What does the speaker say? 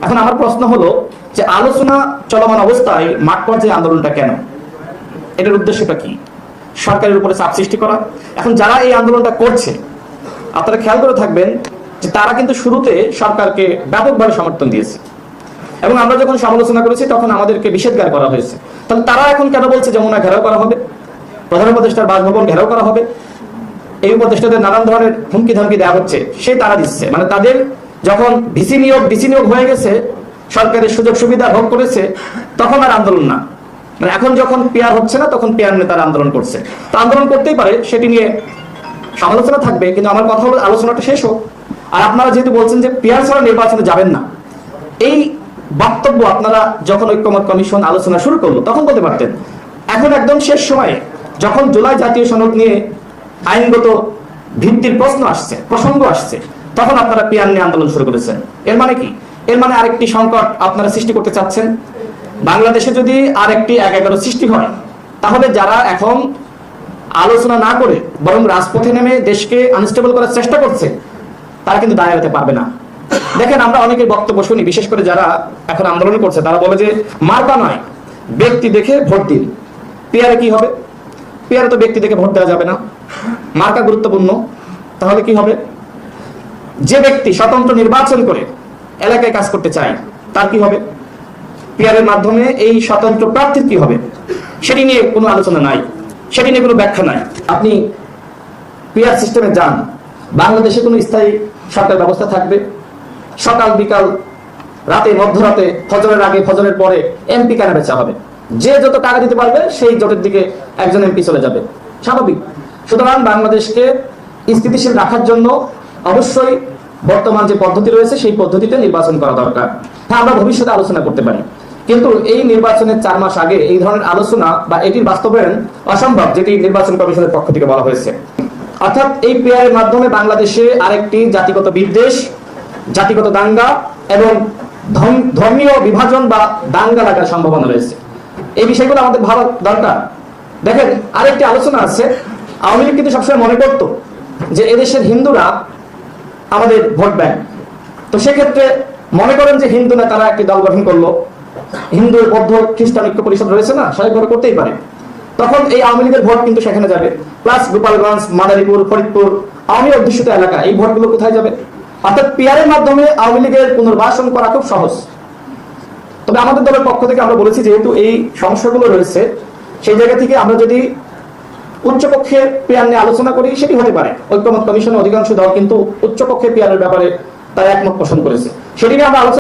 এখন আমার প্রশ্ন হলো যে আলোচনা চলমান অবস্থায় মাঠ পর্যায়ে আন্দোলনটা কেন? এটার উদ্দেশ্যটা কি? সরকারের উপরে চাপ সৃষ্টি করা? এখন যারা এই আন্দোলনটা করছে আপনারা খেয়াল করে থাকবেন যে তারা কিন্তু শুরুতে সরকারকে ব্যাপকভাবে সমর্থন দিয়েছে এবং আমরা যখন সমালোচনা করেছি তখন আমাদেরকে নিষেধাজ্ঞা করা হয়েছে। তাহলে তারা এখন কেন বলছে যমুনা ঘেরাও করা হবে, প্রধান উপদেষ্টার বাসভবন ঘেরাও করা হবে, এই উপদেষ্টাদের নানান ধরনের হুমকি ধামকি দেওয়া হচ্ছে, সে তারা দিচ্ছে। মানে তাদের যখন ডিসি নিয়োগ হয়ে গেছে, সরকারের সুযোগ সুবিধা ভোগ করেছে, তখন আর আন্দোলন না। মানে এখন যখন পিয়ার হচ্ছে না তখন পিয়ার নিয়ে তারা আন্দোলন করছে। তো আন্দোলন করতেই পারে, সেটি নিয়ে সমালোচনা থাকবে, কিন্তু আমার কথা হলো আলোচনাটা শেষ হোক। আর আপনারা যেহেতু বলছেন যে পিয়ার ছাড়া নির্বাচনে যাবেন না, এই বক্তব্য আপনারা যখন ঐক্যমত কমিশন আলোচনা শুরু করলো তখন বলতে পারতেন। এখন একদম শেষ সময়ে যখন জুলাই জাতীয় সনদ নিয়ে আইনগত ভিত্তির প্রসঙ্গ আসছে, তখন আপনারা পিয়ার নিয়ে আন্দোলন শুরু করেছেন। এর মানে কি? এর মানে আরেকটি সংকট আপনারা সৃষ্টি করতে চাচ্ছেন। বাংলাদেশে যদি আরেকটি ১/১১ সৃষ্টি হয়, তাহলে যারা এখন আলোচনা না করে বরং রাজপথে নেমে দেশকে আনস্টেবল করার চেষ্টা করছে, তারা কিন্তু দায় এড়াতে পারবে না। দেখেন, আমরা অনেকের বক্তব্য শুনি, বিশেষ করে যারা এখন আন্দোলন করছে, তারা বলে যে মার্কা নয়, ব্যক্তি দেখে ভোট দিন। পিয়ারে কি হবে? পিয়ারে তো ব্যক্তি দেখে ভোট দেওয়া যাবে না, মার্কা গুরুত্বপূর্ণ। তাহলে কি হবে? যে ব্যক্তি স্বতন্ত্র নির্বাচন করে এলাকায় কাজ করতে চায়, তার কি হবে? পিয়ারের মাধ্যমে এই স্বতন্ত্র প্রার্থীর কি হবে? সেটি নিয়ে কোনো আলোচনা নাই, সেটি নিয়ে কোনো ব্যাখ্যা নাই। আপনি পিয়ার সিস্টেমে যান, বাংলাদেশে কোনো স্থায়ী সরকার ব্যবস্থা থাকবে? সকাল বিকাল, রাতে, মধ্যরাতে, ফজরের আগে ফজরের পরে এমপি কেনা বেচা হবে। যে যত টাকা দিতে পারবে সেই জোটের দিকে একজন এমপি চলে যাবে, স্বাভাবিক। সুতরাং বাংলাদেশকে স্থিতিশীল রাখার জন্য অবশ্যই বর্তমান যে পদ্ধতি রয়েছে সেই পদ্ধতিতে নির্বাচন করা দরকার। হ্যাঁ, আমরা ভবিষ্যতে আলোচনা করতে পারি, কিন্তু এই নির্বাচনের 4 মাস আগে এই ধরনের আলোচনা বা এটির বাস্তবায়ন অসম্ভব, যেটি নির্বাচন কমিশনের পক্ষ থেকে বলা হয়েছে। অর্থাৎ এই পিয়ারের মাধ্যমে বাংলাদেশে আরেকটি জাতিগত বিদ্বেষ, জাতিগত দাঙ্গা এবং ধর্মীয় বিভাজন বা দাঙ্গা লাগার সম্ভাবনা রয়েছে। এই বিষয়গুলো আমাদের ভাবা দরকার। দেখেন, আরেকটি আলোচনা আছে, আওয়ামী লীগ কিন্তু সবসময় মনে করত যে এদেশের হিন্দুরা আমাদের ভোট ব্যাংক। তো সেক্ষেত্রে মনে করেন যে হিন্দু না, তারা একটি দল গঠন করলো, হিন্দু, বৌদ্ধ, খ্রিস্টান ঐক্য পরিষদ রয়েছে না, স্বাভাবিকভাবে করতেই পারে। তখন এই আওয়ামী লীগের ভোট কিন্তু সেখানে যাবে, প্লাস গোপালগঞ্জ, মাদারীপুর, ফরিদপুর আওয়ামী অধ্যুষিত এলাকা, এই ভোটগুলো কোথায় যাবে? অর্থাৎ পিয়ারের মাধ্যমে আওয়ামী লীগের পুনর্বাসন করা খুব সহজ। তবে আমাদের দলের পক্ষ থেকে আমরা বলেছি, যেহেতু এই সমস্যাগুলো রয়েছে, সেই জায়গা থেকে আমরা যদি উচ্চপক্ষে পিয়ার নিয়ে আলোচনা করি, সেটি হতে পারে। ঐক্যমত কমিশনের অধিকাংশ দল কিন্তু উচ্চপক্ষে পিয়ারের ব্যাপারে তারা একমত পোষণ করেছে, সেটি নিয়ে আমরা আলোচনা